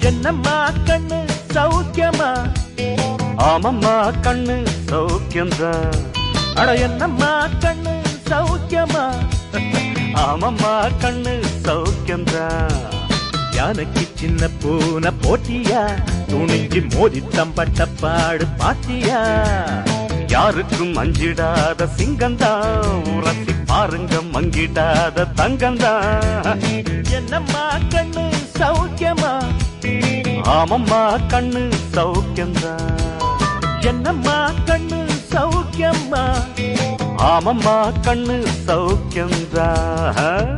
என்னம்மா கண்ணு சௌக்கியமா? ஆமம்மா கண்ணு சௌக்கியம்தான். அட என்னம்மா கண்ணு சௌக்கியமா? ஆமம்மா கண்ணு சௌக்கியம்தான். யானைக்கு சின்ன பூனை போட்டியா? துணிஞ்சு மோதி தம்பட்ட பாடு பாத்தியா? யாருக்கும் அஞ்சிடாத சிங்கந்தான். உரசி பாருங்க மங்கிடாத தங்கந்தான். என்னம்மா கண்ணு சௌக்கியமா? ஆமம்மா கண்ணு சௌக்கியம்தான். என்னம்மா கண்ணு சௌக்கியமா? ஆமம்மா கண்ணு சௌக்கியம்தான்.